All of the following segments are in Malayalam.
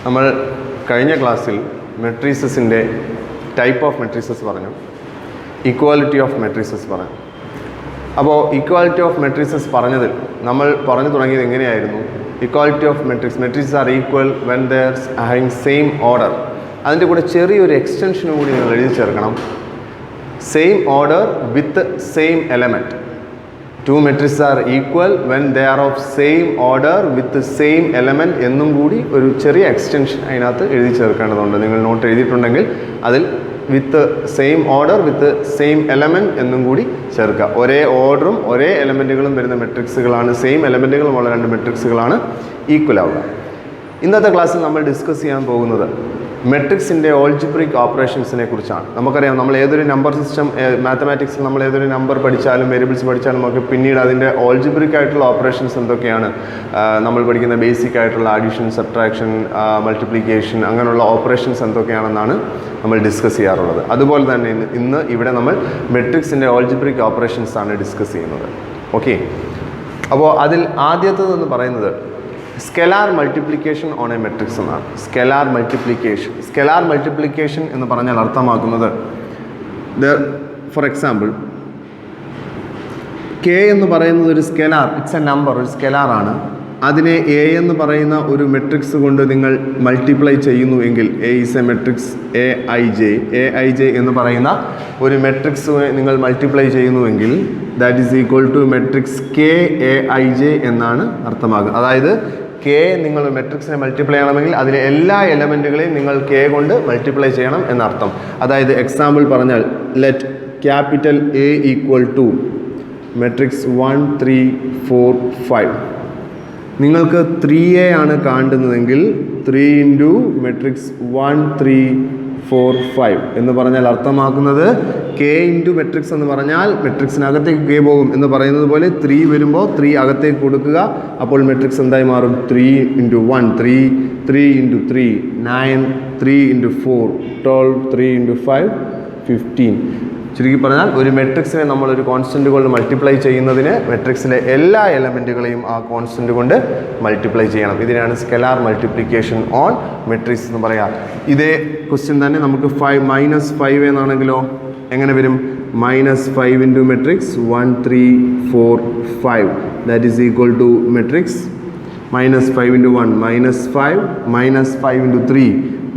നമ്മൾ കഴിഞ്ഞ ക്ലാസ്സിൽ മെട്രിസസിൻ്റെ ടൈപ്പ് ഓഫ് മെട്രിസസ് പറഞ്ഞു, ഇക്വാലിറ്റി ഓഫ് മെട്രിസസ് പറഞ്ഞു. അപ്പോൾ ഇക്വാലിറ്റി ഓഫ് മെട്രിസസ് പറഞ്ഞതിൽ നമ്മൾ പറഞ്ഞു തുടങ്ങിയത് എങ്ങനെയായിരുന്നു? Equality of matrix are equal when they're having same order. അതിൻ്റെ കൂടെ ചെറിയൊരു എക്സ്റ്റൻഷനും കൂടി നിങ്ങൾ എഴുതി ചേർക്കണം. Same order with same element. Two matrix are equal when they are of same order with same element എന്നും കൂടി ഒരു ചെറിയ എക്സ്റ്റൻഷൻ അതിനകത്ത് എഴുതി ചേർക്കേണ്ടതുണ്ട്. നിങ്ങൾ നോട്ട് എഴുതിയിട്ടുണ്ടെങ്കിൽ അതിൽ with same order with same element എന്നും കൂടി ചേർക്കുക. ഒരേ ഓർഡറും ഒരേ എലമെൻറ്റുകളും വരുന്ന മെട്രിക്സുകളാണ്, സെയിം എലമെൻറ്റുകളുമുള്ള രണ്ട് മെട്രിക്സുകളാണ് ഈക്വൽ ആവുക. ഇന്നത്തെ ക്ലാസ്സിൽ നമ്മൾ ഡിസ്കസ് ചെയ്യാൻ പോകുന്നത് മെട്രിക്സിൻ്റെ ഓൾജിബ്രിക് ഓപ്പറേഷൻസിനെ കുറിച്ചാണ്. നമുക്കറിയാം, നമ്മൾ ഏതൊരു നമ്പർ സിസ്റ്റം മാത്തമാറ്റിക്സിൽ നമ്മൾ ഏതൊരു നമ്പർ പഠിച്ചാലും വേരിയബിൾസ് പഠിച്ചാലും നമുക്ക് പിന്നീട് അതിൻ്റെ ഓൾജിബ്രിക് ആയിട്ടുള്ള ഓപ്പറേഷൻസ് എന്തൊക്കെയാണ്, നമ്മൾ പഠിക്കുന്ന ബേസിക് ആയിട്ടുള്ള അഡീഷൻ, സബ്ട്രാക്ഷൻ, മൾട്ടിപ്ലിക്കേഷൻ, അങ്ങനെയുള്ള ഓപ്പറേഷൻസ് എന്തൊക്കെയാണെന്നാണ് നമ്മൾ ഡിസ്കസ് ചെയ്യാറുള്ളത്. അതുപോലെ തന്നെ ഇന്ന് ഇവിടെ നമ്മൾ മെട്രിക്സിൻ്റെ ഓൾജിബ്രിക് ഓപ്പറേഷൻസ് ആണ് ഡിസ്കസ് ചെയ്യുന്നത്. ഓക്കെ, അപ്പോൾ അതിൽ ആദ്യത്തേതെന്ന് പറയുന്നത് scalar multiplication on A matrix എന്നാണ്. സ്കെലാർ മൾട്ടിപ്ലിക്കേഷൻ എന്ന് പറഞ്ഞാൽ അർത്ഥമാക്കുന്നത്, ഫോർ എക്സാമ്പിൾ കെ എന്ന് പറയുന്നത് ഒരു സ്കെലാർ, ഇറ്റ്സ് എ നമ്പർ, ഒരു സ്കെലാറാണ്. അതിനെ എ എന്ന് പറയുന്ന ഒരു മെട്രിക്സ് കൊണ്ട് നിങ്ങൾ മൾട്ടിപ്ലൈ ചെയ്യുന്നു എങ്കിൽ, A is a matrix A I J എന്ന് പറയുന്ന ഒരു മെട്രിക്സ് നിങ്ങൾ മൾട്ടിപ്ലൈ ചെയ്യുന്നുവെങ്കിൽ that is equal to matrix K A I J എന്നാണ് അർത്ഥമാകുന്നത്. അതായത് കെ നിങ്ങൾ മെട്രിക്സിനെ മൾട്ടിപ്ലൈ ചെയ്യണമെങ്കിൽ അതിലെ എല്ലാ എലമെൻറ്റുകളെയും നിങ്ങൾ കെ കൊണ്ട് മൾട്ടിപ്ലൈ ചെയ്യണം എന്നർത്ഥം. അതായത് എക്സാമ്പിൾ പറഞ്ഞാൽ, let capital A equal to matrix 1 3 4 5. നിങ്ങൾക്ക് 3a ആണ് കാണുന്നതെങ്കിൽ 3 ഇൻറ്റു മെട്രിക്സ് 1 3 4 5 എന്ന് പറഞ്ഞാൽ അർത്ഥമാക്കുന്നത് കെ ഇൻറ്റു മെട്രിക്സ് എന്ന് പറഞ്ഞാൽ മെട്രിക്സിനകത്തേക്ക് കെ പോകും എന്ന് പറയുന്നത് പോലെ 3 വരുമ്പോൾ 3 അകത്തേക്ക് കൊടുക്കുക. അപ്പോൾ മെട്രിക്സ് എന്തായി മാറും? 3 ഇൻറ്റു 1 3, 3 ഇൻറ്റു 3 9, 3 ഇൻറ്റു 4 12, 3 ഇൻറ്റു 5 15. ചുരുക്കി പറഞ്ഞാൽ ഒരു മെട്രിക്സിനെ നമ്മളൊരു കോൺസ്റ്റൻറ്റ് കൊണ്ട് മൾട്ടിപ്ലൈ ചെയ്യുന്നതിന് മെട്രിക്സിലെ എല്ലാ എലമെൻറ്റുകളെയും ആ കോൺസ്റ്റൻറ്റ് കൊണ്ട് മൾട്ടിപ്ലൈ ചെയ്യണം. ഇതിനാണ് സ്കെലാർ മൾട്ടിപ്ലിക്കേഷൻ ഓൺ മെട്രിക്സ് എന്ന് പറയാം. ഇതേ ക്വസ്റ്റ്യൻ തന്നെ നമുക്ക് -5 എന്നാണെങ്കിലോ എങ്ങനെ വരും? -5 into matrix 1 3 4 5 that is equal to matrix -5 into 1 -5, -5 into 3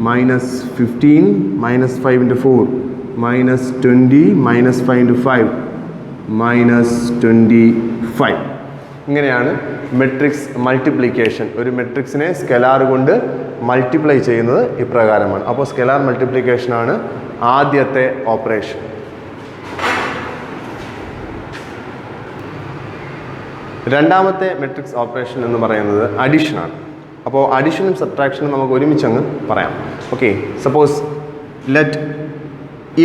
-15, -5 into 4 -20, -5 into 5 -25. ഇങ്ങനെയാണ് മെട്രിക്സ് മൾട്ടിപ്ലിക്കേഷൻ. ഒരു മെട്രിക്സിനെ സ്കെലാർ കൊണ്ട് മൾട്ടിപ്ലൈ ചെയ്യുന്നത് ഇപ്രകാരമാണ്. അപ്പോൾ സ്കെലാർ മൾട്ടിപ്ലിക്കേഷനാണ് ആദ്യത്തെ ഓപ്പറേഷൻ. രണ്ടാമത്തെ മെട്രിക്സ് ഓപ്പറേഷൻ എന്ന് പറയുന്നത് അഡീഷനാണ്. അപ്പോൾ അഡീഷനും സബ്ട്രാക്ഷനും നമുക്ക് ഒരുമിച്ചങ്ങ് പറയാം. Okay, suppose let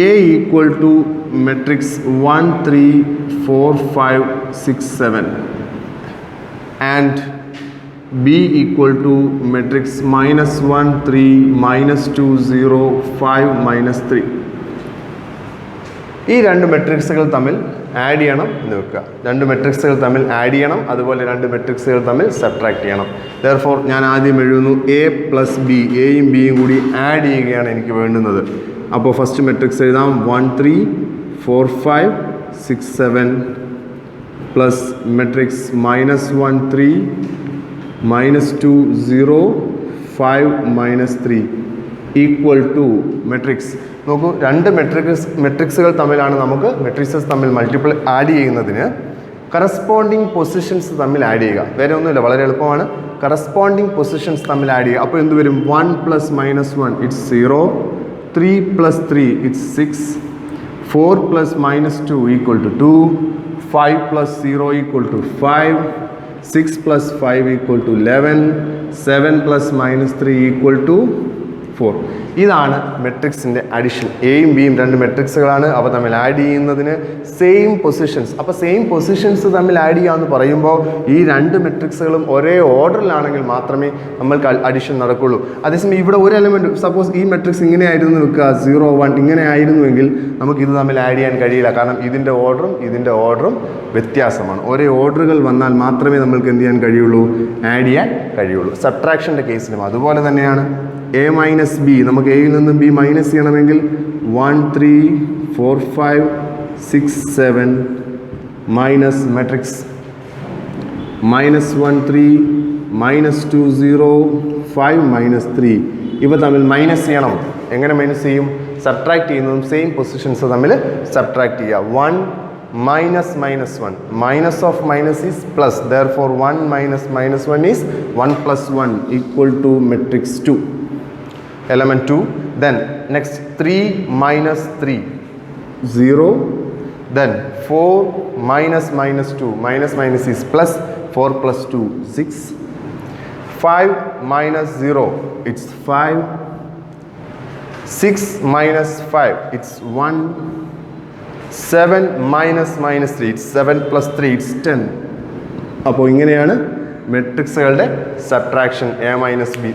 A equal to matrix 1 3 4 5 6 7 and B equal to matrix -1 3 -2 0 5 -3. ഈ രണ്ട് മെട്രിക്സുകൾ തമ്മിൽ ആഡ് ചെയ്യണം എന്ന് വെക്കുക. രണ്ട് മെട്രിക്സുകൾ തമ്മിൽ ആഡ് ചെയ്യണം, അതുപോലെ രണ്ട് മെട്രിക്സുകൾ തമ്മിൽ സബ്ട്രാക്ട് ചെയ്യണം. ദെയർഫോർ ഞാൻ ആദ്യം എഴുതുന്നു A പ്ലസ് ബി, എയും ബിയും കൂടി ആഡ് ചെയ്യുകയാണ് എനിക്ക് വേണ്ടുന്നത്. അപ്പോൾ ഫസ്റ്റ് മെട്രിക്സ് എഴുതാം 1 3 4 5 6 7 plus matrix -1 3 -2 0 5 -3 equal to matrix. നോക്കൂ, രണ്ട് മെട്രിക്സുകൾ തമ്മിലാണ് നമുക്ക് മെട്രിക്സസ് തമ്മിൽ മൾട്ടിപ്പിൾ ആഡ് ചെയ്യുന്നതിന് കറസ്പോണ്ടിങ് പൊസിഷൻസ് തമ്മിൽ ആഡ് ചെയ്യുക. വേറെ ഒന്നുമില്ല, വളരെ എളുപ്പമാണ്. കറസ്പോണ്ടിങ് പൊസിഷൻസ് തമ്മിൽ ആഡ് ചെയ്യുക. അപ്പോൾ എന്ത് വരും? 1 plus -1 it's 0, 3 plus 3 it's 6, 4 plus -2 equal to 2, 5 plus 0 equal to 5, 6 plus 5 equal to 11, 7 plus -3 equal to 4. ഇതാണ് മെട്രിക്സിൻ്റെ അഡിഷൻ. എയും ബിയും രണ്ട് മെട്രിക്സുകളാണ്, അവ തമ്മിൽ ആഡ് ചെയ്യുന്നതിന് സെയിം പൊസിഷൻസ്. അപ്പോൾ സെയിം പൊസിഷൻസ് തമ്മിൽ ആഡ് ചെയ്യാമെന്ന് പറയുമ്പോൾ ഈ രണ്ട് മെട്രിക്സുകളും ഒരേ ഓർഡറിലാണെങ്കിൽ മാത്രമേ നമ്മൾക്ക് അഡിഷൻ നടക്കുള്ളൂ. അതേസമയം ഇവിടെ ഒരു എലമെൻറ്റ്, സപ്പോസ് ഈ മെട്രിക്സ് ഇങ്ങനെ ആയിരുന്നു വെക്കുക 0 1 ഇങ്ങനെ ആയിരുന്നുവെങ്കിൽ നമുക്കിത് തമ്മിൽ ആഡ് ചെയ്യാൻ കഴിയില്ല. കാരണം ഇതിൻ്റെ ഓർഡറും വ്യത്യാസമാണ്. ഒരേ ഓർഡറുകൾ വന്നാൽ മാത്രമേ നമ്മൾക്ക് എന്ത് ചെയ്യാൻ കഴിയുള്ളൂ, ആഡ് ചെയ്യാൻ കഴിയുള്ളൂ. സബ്ട്രാക്ഷൻ്റെ കേസിലും അതുപോലെ തന്നെയാണ്. എ മൈനസ് ബി, നമുക്ക് എയിൽ നിന്നും ബി മൈനസ് ചെയ്യണമെങ്കിൽ 1 3 4 5 6 7 മൈനസ് മാട്രിക്സ് -1 3 -2 0 5 -3 ഇവ തമ്മിൽ മൈനസ് ചെയ്യണം. എങ്ങനെ മൈനസ് ചെയ്യും? സബ്ട്രാക്ട് ചെയ്യുന്നതും സെയിം പൊസിഷൻസ് തമ്മിൽ സബ്ട്രാക്ട് ചെയ്യുക. 1 minus minus 1, minus of minus is plus, therefore 1 minus minus 1 is 1 plus 1 equal to matrix 2, element 2. Then next 3 minus 3 0, then 4 minus minus 2, minus minus is plus, 4 plus 2 6, 5 minus 0 it's 5, 6 minus 5 it's 1, 7 minus minus 3 it's 7 plus 3 it's 10. അപ്പോൾ ഇങ്ങനെയാണ് മെട്രിക്സുകളുടെ സബ്ട്രാക്ഷൻ എ മൈനസ് ബി.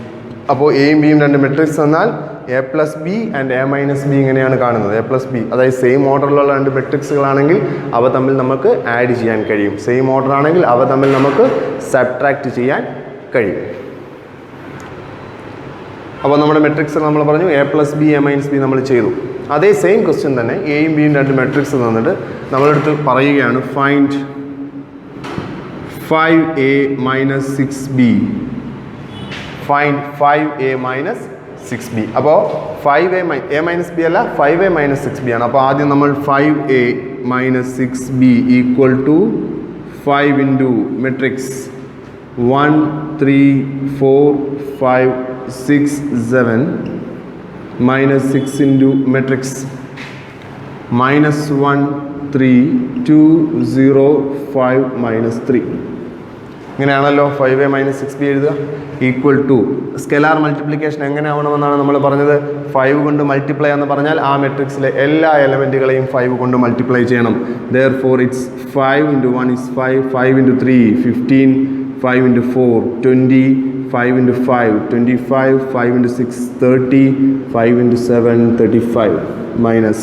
അപ്പോൾ എയും ബിയും രണ്ട് മെട്രിക്സ് എന്നാൽ A plus B and A minus B ഇങ്ങനെയാണ് കാണുന്നത്. എ പ്ലസ് ബി, അതായത് സെയിം ഓർഡറിലുള്ള രണ്ട് മെട്രിക്സുകളാണെങ്കിൽ അവ തമ്മിൽ നമുക്ക് ആഡ് ചെയ്യാൻ കഴിയും. സെയിം ഓർഡർ ആണെങ്കിൽ അവ തമ്മിൽ നമുക്ക് സബ്ട്രാക്ട് ചെയ്യാൻ കഴിയും. അപ്പോൾ നമ്മുടെ മെട്രിക്സ് നമ്മൾ പറഞ്ഞു A plus B A minus B നമ്മൾ ചെയ്തു. അതേ സെയിം ക്വസ്റ്റ്യൻ തന്നെ എയും ബിയും രണ്ട് മെട്രിക്സ് തന്നിട്ട് നമ്മളെടുത്ത് പറയുകയാണ് find 5a minus 6b, find 5a minus 6b. അപ്പോൾ 5a എ മൈനസ് ബി അല്ല 5a മൈനസ് 6b ആണ്. അപ്പോൾ ആദ്യം നമ്മൾ 5a minus 6b equal to 5 into matrix 1 3 4 5 6 7 minus 6 into matrix minus 1 3 2 0 5 minus 3. ഇങ്ങനെയാണല്ലോ 5a മൈനസ് 6b എഴുതുക. ഈക്വൽ ടു സ്കെലാർ മൾട്ടിപ്ലിക്കേഷൻ എങ്ങനെ ആവണമെന്നാണ് നമ്മൾ പറഞ്ഞത്. 5 കൊണ്ട് മൾട്ടിപ്ലൈ എന്ന് പറഞ്ഞാൽ ആ മെട്രിക്സിലെ എല്ലാ എലമെൻറ്റുകളെയും 5 കൊണ്ട് മൾട്ടിപ്ലൈ ചെയ്യണം. therefore it's 5 into 1 is 5, 5 into 3 15, 5 into 4 20, 5 into 5 25, 5 into 6 30, 5 into 7 35 minus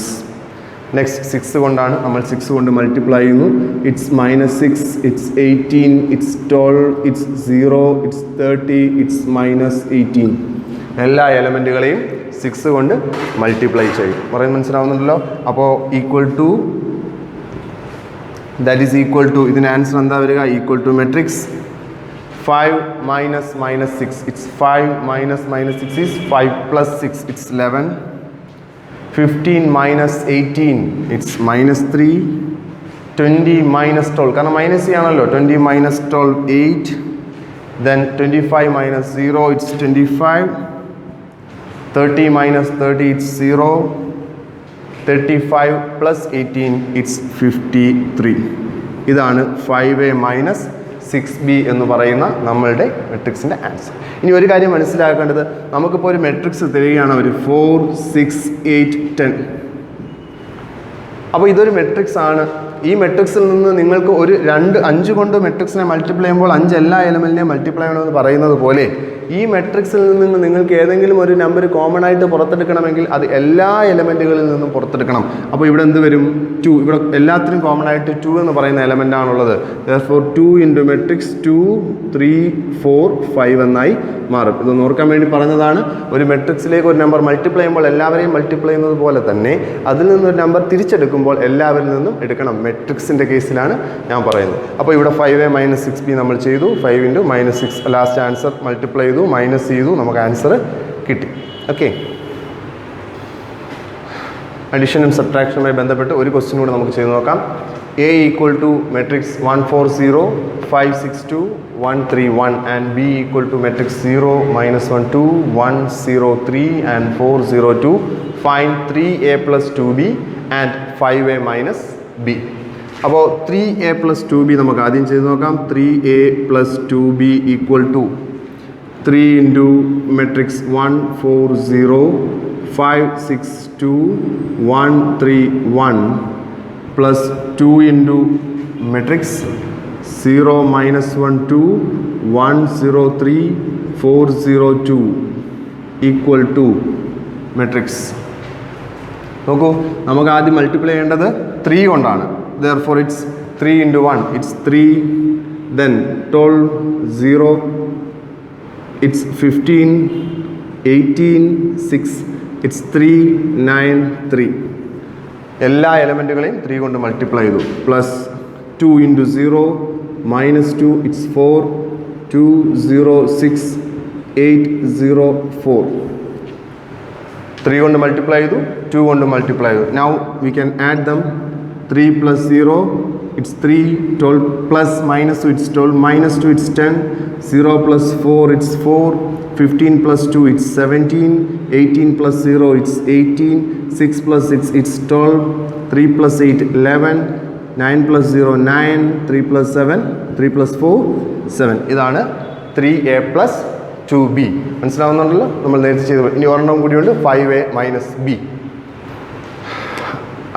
next 6 കൊണ്ടാണ് നമ്മൾ 6 കൊണ്ട് മൾട്ടിപ്ലൈ ചെയ്യുന്നു. It's -6 it's 18 it's 12 it's 0 it's 30 it's -18. എല്ലാ എലമെൻറ്റുകളെയും 6 കൊണ്ട് മൾട്ടിപ്ലൈ ചെയ്യും. പറയുന്നത് മനസ്സിലാവുന്നുണ്ടല്ലോ. അപ്പോൾ equal to that is equal to ഇതിൻ്റെ ആൻസർ എന്താ വരിക? Equal to matrix 5 minus minus 6 it's 5 minus minus 6 is 5 plus 6 it's 11, 15 minus 18 it's -3, 20 minus 12 കാരണം minus ചെയ്യാണല്ലോ 20 minus 12 8, then 25 minus 0 it's 25, 30 minus 30 it's 0, 35 plus 18 it's 53. ഇതാണ് 5a minus 6b എന്ന് പറയുന്ന നമ്മളുടെ മെട്രിക്സിൻ്റെ ആൻസർ. ഇനി ഒരു കാര്യം മനസ്സിലാക്കേണ്ടത്, നമുക്കിപ്പോൾ ഒരു മെട്രിക്സ് തരികയാണ് ഒരു 4 6 8 10. അപ്പോൾ ഇതൊരു മെട്രിക്സ് ആണ്. ഈ മെട്രിക്സിൽ നിന്ന് നിങ്ങൾക്ക് ഒരു 5 കൊണ്ട് മെട്രിക്സിനെ മൾട്ടിപ്ലൈ ചെയ്യുമ്പോൾ 5 എല്ലാ എലമെൻറ്റിനെയും മൾട്ടിപ്ലൈ ചെയ്യണമെന്ന് പറയുന്നത് പോലെ ഈ മെട്രിക്സിൽ നിന്ന് നിങ്ങൾക്ക് ഏതെങ്കിലും ഒരു നമ്പർ കോമൺ ആയിട്ട് പുറത്തെടുക്കണമെങ്കിൽ അത് എല്ലാ എലമെൻറ്റുകളിൽ നിന്നും പുറത്തെടുക്കണം. അപ്പോൾ ഇവിടെ എന്ത് വരും? 2. ഇവിടെ എല്ലാത്തിനും കോമൺ ആയിട്ട് 2 എന്ന് പറയുന്ന എലമെൻ്റ് ആണുള്ളത്. therefore 2 ഇൻറ്റു മെട്രിക്സ് 2 3 4 5 എന്നായി മാറും. ഇതൊന്ന് ഓർക്കാൻ വേണ്ടി പറഞ്ഞതാണ്. ഒരു മെട്രിക്സിലേക്ക് ഒരു നമ്പർ മൾട്ടിപ്ലൈ ചെയ്യുമ്പോൾ എല്ലാവരെയും മൾട്ടിപ്ലൈ ചെയ്യുന്നത് പോലെ തന്നെ അതിൽ നിന്നൊരു നമ്പർ തിരിച്ചെടുക്കുമ്പോൾ എല്ലാവരിൽ നിന്നും എടുക്കണം. മെട്രിക്സിൻ്റെ കേസിലാണ് ഞാൻ പറയുന്നത്. അപ്പോൾ ഇവിടെ 5a മൈനസ് 6b നമ്മൾ ചെയ്തു. 5 ഇൻറ്റു -6 ലാസ്റ്റ് ആൻസർ മൾട്ടിപ്ലൈ ചെയ്തു, മൈനസ് ചെയ്തു, നമുക്ക് ആൻസർ കിട്ടി. ഓക്കെ, അഡീഷനും സബ്ട്രാക്ഷനുമായി ബന്ധപ്പെട്ട് ഒരു ക്വസ്റ്റ്യൻ കൂടെ നമുക്ക് ചെയ്ത് നോക്കാം. a equal to matrix 1 4 0 5 6 2 1 3 1 and b equal to matrix 0 -1 2 1 0 3 and 4 0 2. Find 3a plus 2b and 5a minus b. അപ്പോൾ 3a plus 2b നമുക്ക് ആദ്യം ചെയ്ത് നോക്കാം. 3a plus 2b equal to 3 into matrix 1 4 0 5 6 2 1 3 1 plus 2 into matrix 0 minus 1 2 1 0 3 4 0 2 equal to matrix. നോക്കൂ, നമുക്ക് ആദ്യം മൾട്ടിപ്ലൈ ചെയ്യേണ്ടത് 3 കൊണ്ടാണ്. therefore it's 3 into 1, it's 3, then 12, 0, it's 15, 18, 6, it's 3, 9, 3. എല്ലാ എലമെൻറ്റുകളെയും 3 കൊണ്ട് മൾട്ടിപ്ലൈ ചെയ്തു. Plus 2 into 0, minus 2, it's 4, 2, 0, 6, 8, 0, 4. 3 കൊണ്ട് മൾട്ടിപ്ലൈ ചെയ്തു, 2 കൊണ്ട് മൾട്ടിപ്ലൈ ചെയ്തു. Now we can add them. 3 plus 0, it's 3, 12 plus minus 2, it's 12, minus 2, it's 10, 0 plus 4, it's 4, 15 plus 2, it's 17, 18 plus 0, it's 18, 6 plus 6, it's 12, 3 plus 8, 11, 9 plus 0, 9, 3 plus 7, 3 plus 4, 7. ഇതാണ് 3a plus 2b. മനസ്സിലാവുന്നുണ്ടല്ലോ? നമ്മൾ നേരത്തെ ചെയ്തു. ഇനി ഒരെണ്ണം കൂടിയുണ്ട്, 5a minus b.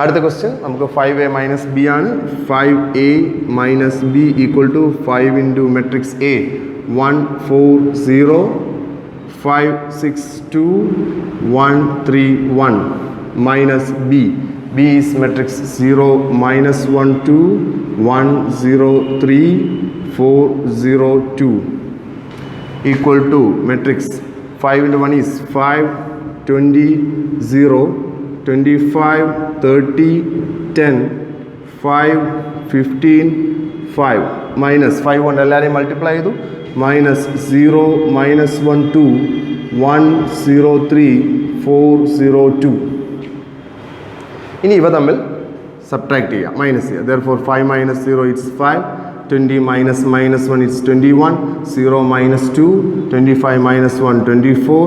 അടുത്ത ക്വസ്റ്റ്യൻ നമുക്ക് 5a minus b ആണ്. 5a minus b equal to 5 into matrix A, 1, 4, 0, 5, 6, 2, 1, 3, 1 minus b. B is matrix 0, minus 1, 2, 1, 0, 3, 4, 0, 2 equal to matrix 5 into 1 is 5, 20, 0, 25, 30, 10, 5, 15, 5 minus 5 കൊണ്ട് എല്ലാവരെയും മൾട്ടിപ്ലൈ ചെയ്തു. Minus 0, minus 1, 2, 1, 0, 3, 4, 0, 2. ഇനി ഇവ തമ്മിൽ സബ്ട്രാക്ട് ചെയ്യുക, മൈനസ് ചെയ്യുക. therefore 5 minus 0, it's 5, 20 minus 1, it's 21, 0 minus 2, 25 minus 1, 24,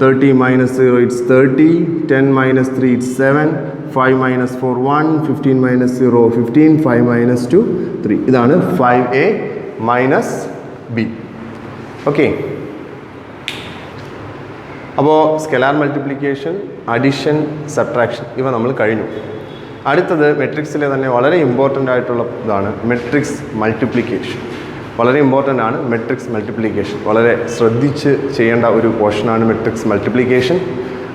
30 minus 0, it's 30, 10 minus 3, it's 7, 5 minus 4, 1, 15 minus 0, 15, 5 minus 2, 3. ഇതാണ് 5a minus b. ഓക്കെ, അപ്പോൾ സ്കെലാർ മൾട്ടിപ്ലിക്കേഷൻ, അഡിഷൻ, സബ്ട്രാക്ഷൻ ഇവ നമ്മൾ കഴിഞ്ഞു. അടുത്തത് മെട്രിക്സിലെ തന്നെ വളരെ ഇമ്പോർട്ടൻ്റ് ആയിട്ടുള്ള ഇതാണ് മെട്രിക്സ് മൾട്ടിപ്ലിക്കേഷൻ. വളരെ ഇമ്പോർട്ടൻ്റ് ആണ് മെട്രിക്സ് മൾട്ടിപ്ലിക്കേഷൻ. വളരെ ശ്രദ്ധിച്ച് ചെയ്യേണ്ട ഒരു പോർഷനാണ് മെട്രിക്സ് മൾട്ടിപ്ലിക്കേഷൻ.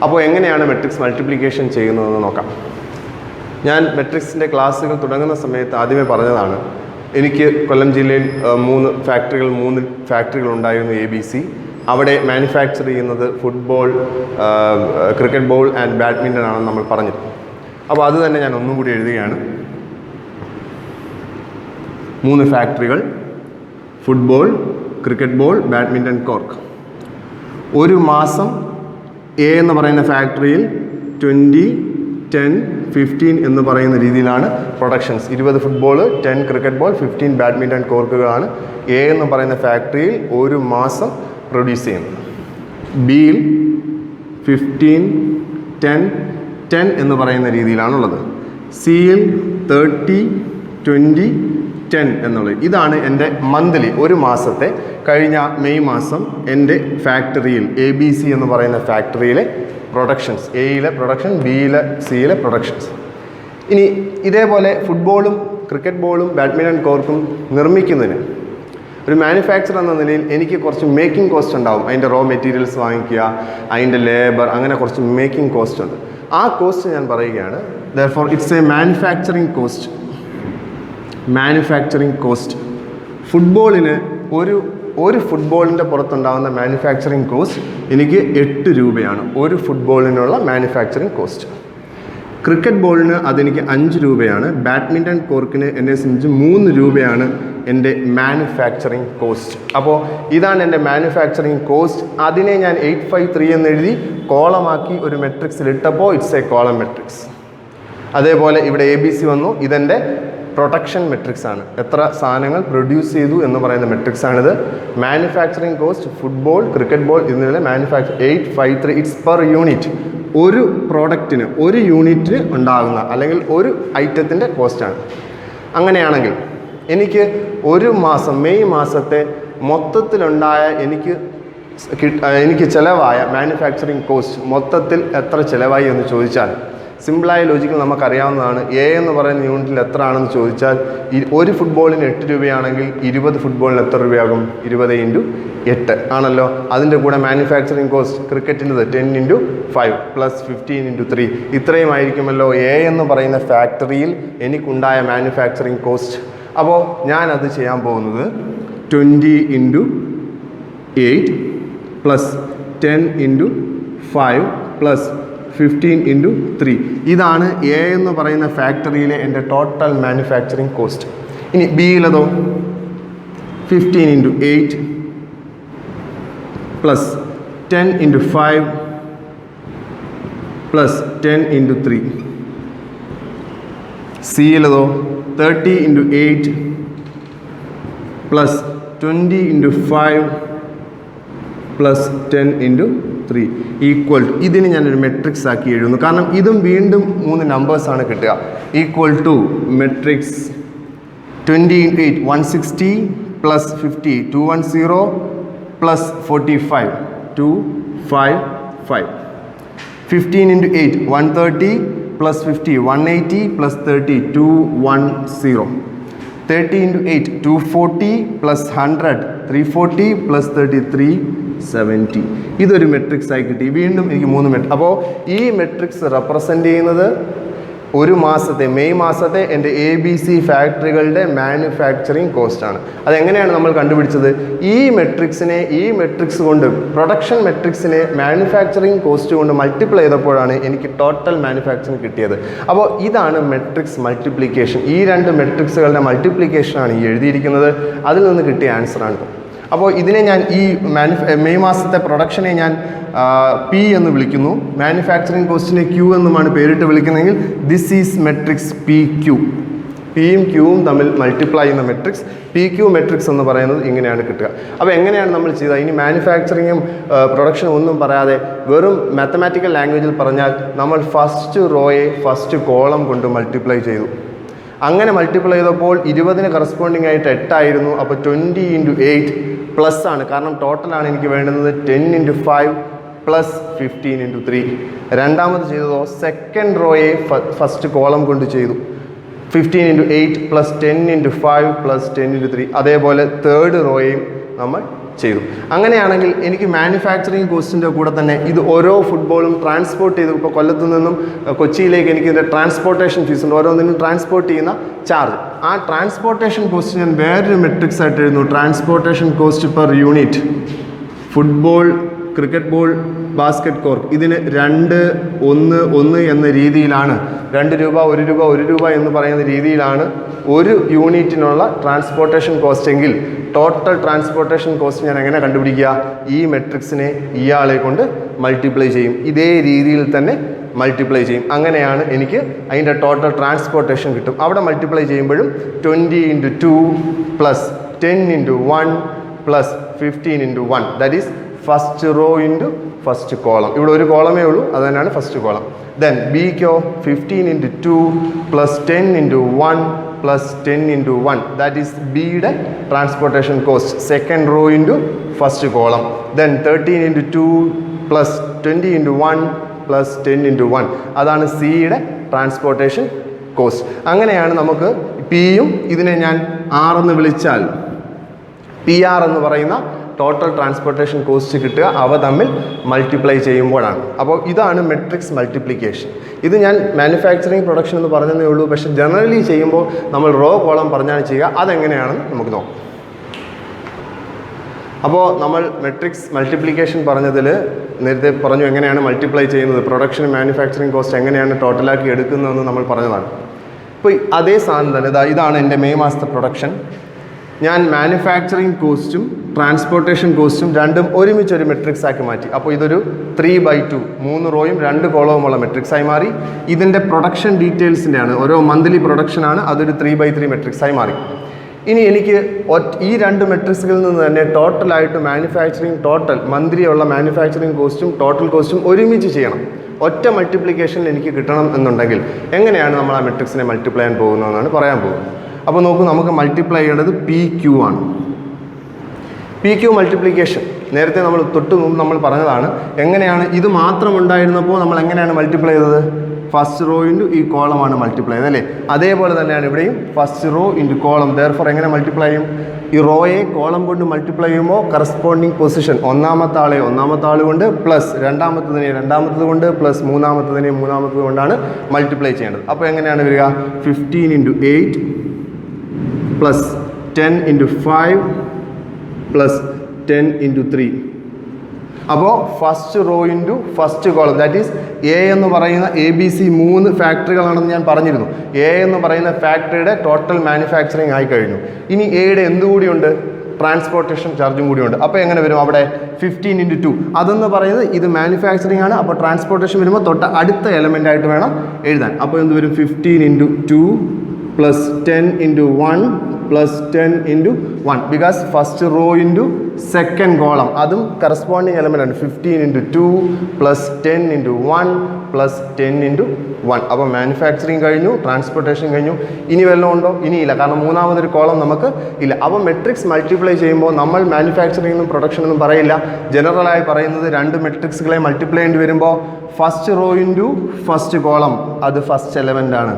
അപ്പോൾ എങ്ങനെയാണ് മെട്രിക്സ് മൾട്ടിപ്ലിക്കേഷൻ ചെയ്യുന്നതെന്ന് നോക്കാം. ഞാൻ മെട്രിക്സിൻ്റെ ക്ലാസ്സുകൾ തുടങ്ങുന്ന സമയത്ത് ആദ്യമേ പറഞ്ഞതാണ്, എനിക്ക് കൊല്ലം ജില്ലയിൽ 3 ഫാക്ടറികൾ ഉണ്ടായിരുന്നു, ABC. അവിടെ മാനുഫാക്ചർ ചെയ്യുന്നത് football, cricket ball and badminton ആണെന്ന് നമ്മൾ പറഞ്ഞിരുന്നു. അപ്പോൾ അത് തന്നെ ഞാൻ ഒന്നും കൂടി എഴുതുകയാണ്. 3 ഫാക്ടറികൾ, football, cricket ball, badminton cork. ഒരു മാസം എ എന്ന് പറയുന്ന ഫാക്ടറിയിൽ 20, 10, 15 എന്ന് പറയുന്ന രീതിയിലാണ് productions. 20 football, 10 cricket ball, 15 badminton കോർക്കുകളാണ് എ എന്ന് പറയുന്ന ഫാക്ടറിയിൽ ഒരു മാസം പ്രൊഡ്യൂസ് ചെയ്യുന്നത്. ബിയിൽ 15, 10 എന്ന് പറയുന്ന രീതിയിലാണുള്ളത്. സിയിൽ 30, 20, 10 എന്നുള്ളത്. ഇതാണ് എൻ്റെ മന്ത്ലി, ഒരു മാസത്തെ. കഴിഞ്ഞ മെയ് മാസം എൻ്റെ ഫാക്ടറിയിൽ ABC എന്ന് പറയുന്ന ഫാക്ടറിയിലെ പ്രൊഡക്ഷൻസ്, എയിലെ പ്രൊഡക്ഷൻ, ബിയിലെ, സിയിലെ പ്രൊഡക്ഷൻസ്. ഇനി ഇതേപോലെ ഫുട്ബോളും ക്രിക്കറ്റ് ബോളും ബാഡ്മിൻ്റൺ കോർക്കും നിർമ്മിക്കുന്നതിന് ഒരു മാനുഫാക്ചർ എന്ന നിലയിൽ എനിക്ക് കുറച്ച് മേക്കിംഗ് കോസ്റ്റ് ഉണ്ടാവും. അതിൻ്റെ റോ മെറ്റീരിയൽസ് വാങ്ങിക്കുക, അതിൻ്റെ ലേബർ, അങ്ങനെ കുറച്ച് മേക്കിംഗ് കോസ്റ്റ് ഉണ്ട്. ആ കോസ്റ്റ് ഞാൻ പറയുകയാണ്. therefore it's a manufacturing cost. ഫുട്ബോളിന് ഒരു ഫുട്ബോളിൻ്റെ പുറത്തുണ്ടാകുന്ന മാനുഫാക്ചറിങ് കോസ്റ്റ് എനിക്ക് 8 രൂപയാണ്, ഒരു ഫുട്ബോളിനുള്ള മാനുഫാക്ചറിങ് കോസ്റ്റ്. ക്രിക്കറ്റ് ബോളിന് അതെനിക്ക് 5 രൂപയാണ്. ബാഡ്മിൻ്റൺ കോർക്കിന് എന്നെ സംബന്ധിച്ച് 3 രൂപയാണ് എൻ്റെ മാനുഫാക്ചറിങ് കോസ്റ്റ്. അപ്പോൾ ഇതാണ് എൻ്റെ മാനുഫാക്ചറിങ് കോസ്റ്റ്. അതിനെ ഞാൻ 853 എന്ന് എഴുതി കോളമാക്കി ഒരു മെട്രിക്സിൽ ഇട്ടപ്പോൾ ഇറ്റ്സ് എ കോളം മെട്രിക്സ്. അതേപോലെ ഇവിടെ ABC വന്നു, ഇതെൻ്റെ പ്രൊഡക്ഷൻ മെട്രിക്സ് ആണ്. എത്ര സാധനങ്ങൾ പ്രൊഡ്യൂസ് ചെയ്തു എന്ന് പറയുന്ന മെട്രിക്സ് ആണിത്. Manufacturing cost football, cricket ball ഇതിനുള്ള മാനുഫാക്ചർ 853, ഇറ്റ്സ് പെർ യൂണിറ്റ്. ഒരു പ്രോഡക്റ്റിന്, ഒരു യൂണിറ്റിന് ഉണ്ടാകുന്ന അല്ലെങ്കിൽ ഒരു ഐറ്റത്തിൻ്റെ കോസ്റ്റാണ്. അങ്ങനെയാണെങ്കിൽ എനിക്ക് ഒരു മാസം, മെയ് മാസത്തെ മൊത്തത്തിലുണ്ടായ എനിക്ക് ചിലവായ മാനുഫാക്ചറിങ് കോസ്റ്റ് മൊത്തത്തിൽ എത്ര ചിലവായി എന്ന് ചോദിച്ചാൽ, സിമ്പിളായ ലോജിക്കൽ നമുക്കറിയാവുന്നതാണ്. എ എന്ന് പറയുന്ന യൂണിറ്റിൽ എത്ര ആണെന്ന് ചോദിച്ചാൽ, ഒരു ഫുട്ബോളിന് 8 രൂപയാണെങ്കിൽ 20 ഫുട്ബോളിന് എത്ര രൂപയാകും? 20 × 8 ആണല്ലോ. അതിൻ്റെ കൂടെ മാനുഫാക്ചറിങ് കോസ്റ്റ് ക്രിക്കറ്റിൻ്റെത് 10 × 5 + 15 × 3 ഇത്രയും ആയിരിക്കുമല്ലോ എ എന്ന് പറയുന്ന ഫാക്ടറിയിൽ എനിക്കുണ്ടായ മാനുഫാക്ചറിങ് കോസ്റ്റ്. അപ്പോൾ ഞാനത് ചെയ്യാൻ പോകുന്നത് 20 × 8 പ്ലസ് 10 × 5 പ്ലസ് 15 × 3. ഇതാണ് എ എന്ന് പറയുന്ന ഫാക്ടറിയിലെ എൻ്റെ ടോട്ടൽ മാനുഫാക്ചറിങ് കോസ്റ്റ്. ഇനി ബിയിലതോ 15 × 8 പ്ലസ് 10 × 5 പ്ലസ് 10 × 3. സിയിലതോ 30 × 8 പ്ലസ് 20 × 5 പ്ലസ് 10 × 3 ഈക്വൽ ടു, ഇതിന് ഞാനൊരു മെട്രിക്സ് ആക്കി എഴുതുന്നു, കാരണം ഇതും വീണ്ടും 3 നമ്പേഴ്സാണ് കിട്ടുക. Equal to matrix 20 × 8 160 plus 50 210 plus 45 255. 15 × 8 130 plus 50 180 plus 30 210. 30 × 8 240 plus 100 340 plus 30 370. ഇതൊരു മെട്രിക്സ് ആയി കിട്ടി. വീണ്ടും എനിക്ക് 3 മെട്രിക്സ്. അപ്പോൾ ഈ മെട്രിക്സ് റെപ്രസെൻ്റ് ചെയ്യുന്നത് ഒരു മാസത്തെ, മെയ് മാസത്തെ എൻ്റെ ABC ഫാക്ടറികളുടെ മാനുഫാക്ചറിങ് കോസ്റ്റാണ്. അതെങ്ങനെയാണ് നമ്മൾ കണ്ടുപിടിച്ചത്? ഈ മെട്രിക്സ് കൊണ്ട്, പ്രൊഡക്ഷൻ മെട്രിക്സിനെ മാനുഫാക്ചറിങ് കോസ്റ്റ് കൊണ്ട് മൾട്ടിപ്ലൈ ചെയ്തപ്പോഴാണ് എനിക്ക് ടോട്ടൽ മാനുഫാക്ചറിങ് കിട്ടിയത്. അപ്പോൾ ഇതാണ് മെട്രിക്സ് മൾട്ടിപ്ലിക്കേഷൻ. ഈ 2 മെട്രിക്സുകളുടെ മൾട്ടിപ്ലിക്കേഷനാണ് ഈ എഴുതിയിരിക്കുന്നത്. അതിൽ നിന്ന് കിട്ടിയ ആൻസറാണിത്. അപ്പോൾ ഇതിനെ ഞാൻ ഈ മെയ് മാസത്തെ പ്രൊഡക്ഷനെ ഞാൻ പി എന്ന് വിളിക്കുന്നു, മാനുഫാക്ചറിങ് കോസ്റ്റിനെ ക്യൂ എന്നുമാണ് പേരിട്ട് വിളിക്കുന്നതെങ്കിൽ this is matrix P Q. പിയും ക്യൂവും തമ്മിൽ മൾട്ടിപ്ലൈ ചെയ്യുന്ന മെട്രിക്സ് പി ക്യൂ മെട്രിക്സ് എന്ന് പറയുന്നത് ഇങ്ങനെയാണ് കിട്ടുക. അപ്പോൾ എങ്ങനെയാണ് നമ്മൾ ചെയ്തത്? ഇനി മാനുഫാക്ചറിങ്ങും പ്രൊഡക്ഷനും ഒന്നും പറയാതെ വെറും മാത്തമാറ്റിക്കൽ ലാംഗ്വേജിൽ പറഞ്ഞാൽ നമ്മൾ ഫസ്റ്റ് റോയെ ഫസ്റ്റ് കോളം കൊണ്ട് മൾട്ടിപ്ലൈ ചെയ്തു. അങ്ങനെ മൾട്ടിപ്ലൈ ചെയ്തപ്പോൾ 20 കറസ്പോണ്ടിങ് ആയിട്ട് 8 ആയിരുന്നു. അപ്പോൾ 20 × 8 പ്ലസ് ആണ്, കാരണം ടോട്ടലാണ് എനിക്ക് വേണ്ടുന്നത് 10 × 5 പ്ലസ് 15 × 3. രണ്ടാമത് ചെയ്തതോ സെക്കൻഡ് റോയെ ഫസ്റ്റ് കോളം കൊണ്ട് ചെയ്തു. 15 × 8 പ്ലസ് 10 × 5 പ്ലസ് 10 × 3. അതേപോലെ തേർഡ് റോയെയും നമ്മൾ ചെയ്തു. അങ്ങനെയാണെങ്കിൽ എനിക്ക് മാനുഫാക്ചറിങ് കോസ്റ്റിൻ്റെ കൂടെ തന്നെ ഇത് ഓരോ ഫുട്ബോളും ട്രാൻസ്പോർട്ട് ചെയ്തു. ഇപ്പോൾ കൊല്ലത്തു നിന്നും കൊച്ചിയിലേക്ക് എനിക്ക് ഇതിൻ്റെ ട്രാൻസ്പോർട്ടേഷൻ ഫീസ് ഉണ്ട്, ഓരോന്നിനും ട്രാൻസ്പോർട്ട് ചെയ്യുന്ന ചാർജ്. ആ ട്രാൻസ്പോർട്ടേഷൻ കോസ്റ്റ് ഞാൻ വേറൊരു മെട്രിക്സ് ആയിട്ട് എഴുതുന്നു. Transportation cost per unit. Football, cricket ball, basket cork ഇതിന് 2 1 1 എന്ന രീതിയിലാണ് 2 രൂപ 1 രൂപ 1 രൂപ എന്ന് പറയുന്ന രീതിയിലാണ് ഒരു യൂണിറ്റിനുള്ള ട്രാൻസ്പോർട്ടേഷൻ കോസ്റ്റ് എങ്കിൽ ടോട്ടൽ ട്രാൻസ്പോർട്ടേഷൻ കോസ്റ്റ് ഞാൻ എങ്ങനെ കണ്ടുപിടിക്കുക? ഈ മെട്രിക്സിനെ ഇയാളെ കൊണ്ട് മൾട്ടിപ്ലൈ ചെയ്യും. ഇതേ രീതിയിൽ തന്നെ മൾട്ടിപ്ലൈ ചെയ്യും. അങ്ങനെയാണ് എനിക്ക് അതിൻ്റെ ടോട്ടൽ ട്രാൻസ്പോർട്ടേഷൻ കിട്ടും. അവിടെ മൾട്ടിപ്ലൈ ചെയ്യുമ്പോഴും 20 × 2 plus 10 × 1 plus 15 × 1 that is first row into first column. ഇവിടെ ഒരു കോളമേ ഉള്ളൂ, അത് തന്നെയാണ് ഫസ്റ്റ് കോളം. ദെൻ ബിക്കോ 15 × 2 പ്ലസ് 10 × 1 പ്ലസ് 10 × 1 ദാറ്റ് ഈസ് ബിയുടെ transportation cost, second row into first column. Then 13 × 2 plus 20 × 1 plus 10 × 1 അതാണ് സിയുടെ ട്രാൻസ്പോർട്ടേഷൻ കോസ്റ്റ്. അങ്ങനെയാണ് നമുക്ക് പിയും ഇതിനെ ഞാൻ ആർ എന്ന് വിളിച്ചാൽ PR എന്ന് പറയുന്ന ടോട്ടൽ ട്രാൻസ്പോർട്ടേഷൻ കോസ്റ്റ് കിട്ടുക അവ തമ്മിൽ മൾട്ടിപ്ലൈ ചെയ്യുമ്പോഴാണ്. അപ്പോൾ ഇതാണ് മെട്രിക്സ് മൾട്ടിപ്ലിക്കേഷൻ. ഇത് ഞാൻ മാനുഫാക്ചറിങ് പ്രൊഡക്ഷൻ എന്ന് പറഞ്ഞതേ ഉള്ളൂ, പക്ഷേ ജനറലി ചെയ്യുമ്പോൾ നമ്മൾ റോ കോളം പറഞ്ഞാണ് ചെയ്യുക. അതെങ്ങനെയാണെന്ന് നമുക്ക് നോക്കാം. അപ്പോൾ നമ്മൾ മെട്രിക്സ് മൾട്ടിപ്ലിക്കേഷൻ പറഞ്ഞതിൽ നേരത്തെ പറഞ്ഞു എങ്ങനെയാണ് മൾട്ടിപ്ലൈ ചെയ്യുന്നത്, പ്രൊഡക്ഷൻ മാനുഫാക്ചറിങ് കോസ്റ്റ് എങ്ങനെയാണ് ടോട്ടലാക്കി എടുക്കുന്നതെന്ന് നമ്മൾ പറഞ്ഞതാണ്. ഇപ്പോൾ അതേ സാധനം തന്നെ ഇതാണ് എൻ്റെ മെയ് മാസത്തെ പ്രൊഡക്ഷൻ. ഞാൻ മാനുഫാക്ചറിങ് കോസ്റ്റും ട്രാൻസ്പോർട്ടേഷൻ കോസ്റ്റും രണ്ടും ഒരുമിച്ചൊരു മെട്രിക്സ് ആക്കി മാറ്റി. അപ്പോൾ ഇതൊരു 3/2 3 റോയും 2 കോളവുമുള്ള മെട്രിക്സായി മാറി. ഇതിൻ്റെ പ്രൊഡക്ഷൻ ഡീറ്റെയിൽസിൻ്റെയാണ്, ഓരോ മന്ത്ലി പ്രൊഡക്ഷനാണ്, അതൊരു 3/3 മെട്രിക്സായി മാറി. ഇനി എനിക്ക് ഈ 2 മെട്രിക്സുകളിൽ നിന്ന് തന്നെ ടോട്ടലായിട്ട് മാനുഫാക്ചറിങ് ടോട്ടൽ മന്ത്ലി ഉള്ള മാനുഫാക്ചറിങ് കോസ്റ്റും ടോട്ടൽ കോസ്റ്റും ഒരുമിച്ച് ചെയ്യണം. ഒറ്റ മൾട്ടിപ്ലിക്കേഷനിൽ എനിക്ക് കിട്ടണം എന്നുണ്ടെങ്കിൽ എങ്ങനെയാണ് നമ്മൾ ആ മെട്രിക്സിനെ മൾട്ടിപ്ലൈ ചെയ്യാൻ പോകുന്നതെന്നാണ് പറയാൻ പോകുന്നത്. അപ്പോൾ നോക്കൂ, നമുക്ക് മൾട്ടിപ്ലൈ ചെയ്യേണ്ടത് PQ ആണ്. PQ മൾട്ടിപ്ലിക്കേഷൻ നേരത്തെ നമ്മൾ തൊട്ട് മുമ്പ് നമ്മൾ പറഞ്ഞതാണ്. എങ്ങനെയാണ് ഇത് മാത്രം ഉണ്ടായിരുന്നപ്പോൾ നമ്മൾ എങ്ങനെയാണ് മൾട്ടിപ്ലൈ ചെയ്തത്? ഫസ്റ്റ് റോ ഇൻറ്റു ഈ കോളമാണ് മൾട്ടിപ്ലൈ ചെയ്തത് അല്ലേ? അതേപോലെ തന്നെയാണ് ഇവിടെയും first row into column. Therefore എങ്ങനെ മൾട്ടിപ്ലൈ ചെയ്യും? ഈ റോയെ കോളം കൊണ്ട് മൾട്ടിപ്ലൈ ചെയ്യുമ്പോൾ കറസ്പോണ്ടിങ് പൊസിഷൻ ഒന്നാമത്തെ ആൾ കൊണ്ട് പ്ലസ് രണ്ടാമത്തത് കൊണ്ട് പ്ലസ് മൂന്നാമത്തത് കൊണ്ടാണ് മൾട്ടിപ്ലൈ ചെയ്യേണ്ടത്. അപ്പോൾ എങ്ങനെയാണ് വരിക? 15 × 8 പ്ലസ് 10 ഇൻറ്റു 5 പ്ലസ് 10 ഇൻറ്റു 3. അപ്പോൾ first row into first column, that is A എന്ന് പറയുന്ന ABC 3 ഫാക്ടറികളാണെന്ന് ഞാൻ പറഞ്ഞിരുന്നു. എ എന്ന് പറയുന്ന ഫാക്ടറിയുടെ ടോട്ടൽ മാനുഫാക്ചറിങ് ആയി കഴിഞ്ഞു. ഇനി എയുടെ എന്തുകൂടിയുണ്ട്? ട്രാൻസ്പോർട്ടേഷൻ ചാർജും കൂടിയുണ്ട്. അപ്പോൾ എങ്ങനെ വരും അവിടെ? 15 ഇൻറ്റു 2. അതെന്ന് പറയുന്നത് ഇത് മാനുഫാക്ചറിങ് ആണ്. അപ്പോൾ ട്രാൻസ്പോർട്ടേഷൻ വരുമ്പോൾ തൊട്ട് അടുത്ത എലമെൻ്റ് ആയിട്ട് വേണം എഴുതാൻ. അപ്പോൾ എന്ത് വരും? 15 into 2 plus 10 into 1 plus 10 into 1, because first row into second column അതും കറസ്പോണ്ടിങ് എലമെൻ്റ് ആണ്. 15 into 2 plus 10 into 1 plus 10 into 1. അപ്പോൾ മാനുഫാക്ചറിങ് കഴിഞ്ഞു, ട്രാൻസ്പോർട്ടേഷൻ കഴിഞ്ഞു. ഇനി വല്ലതും ഉണ്ടോ? ഇനിയില്ല, കാരണം മൂന്നാമതൊരു കോളം നമുക്ക് ഇല്ല. അപ്പോൾ മെട്രിക്സ് മൾട്ടിപ്ലൈ ചെയ്യുമ്പോൾ നമ്മൾ മാനുഫാക്ചറിങ്ങും പ്രൊഡക്ഷനൊന്നും പറയില്ല. ജനറലായി പറയുന്നത് രണ്ട് മെട്രിക്സുകളെ മൾട്ടിപ്ലൈ ചെയ്യേണ്ടി വരുമ്പോൾ first row into first column അത് ഫസ്റ്റ് എലമെൻ്റ് ആണ്.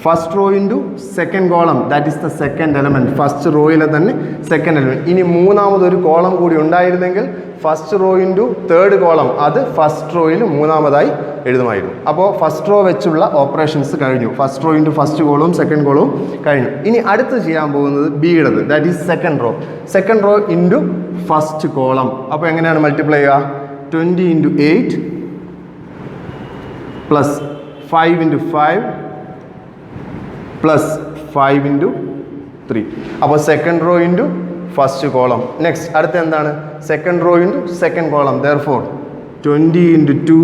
First row into second column that is the second element. First റോയിലെ തന്നെ സെക്കൻഡ് എലമെൻറ്റ്. ഇനി മൂന്നാമതൊരു കോളം കൂടി ഉണ്ടായിരുന്നെങ്കിൽ first row into third column അത് ഫസ്റ്റ് റോയിൽ മൂന്നാമതായി എഴുതുമായിരുന്നു. അപ്പോൾ ഫസ്റ്റ് റോ വെച്ചുള്ള ഓപ്പറേഷൻസ് കഴിഞ്ഞു. ഫസ്റ്റ് റോ ഇൻറ്റു ഫസ്റ്റ് കോളവും സെക്കൻഡ് കോളവും കഴിഞ്ഞു. ഇനി അടുത്ത് ചെയ്യാൻ പോകുന്നത് ബിയുടേത്, that is second row. Second row into first column. അപ്പോൾ എങ്ങനെയാണ് മൾട്ടിപ്ലൈ ചെയ്യുക? 20 into 8 plus 5 into 5 plus 5 into 3. അപ്പോൾ second row into first column. Next അടുത്ത എന്താണ്? Second row into second column. Therefore 20 into 2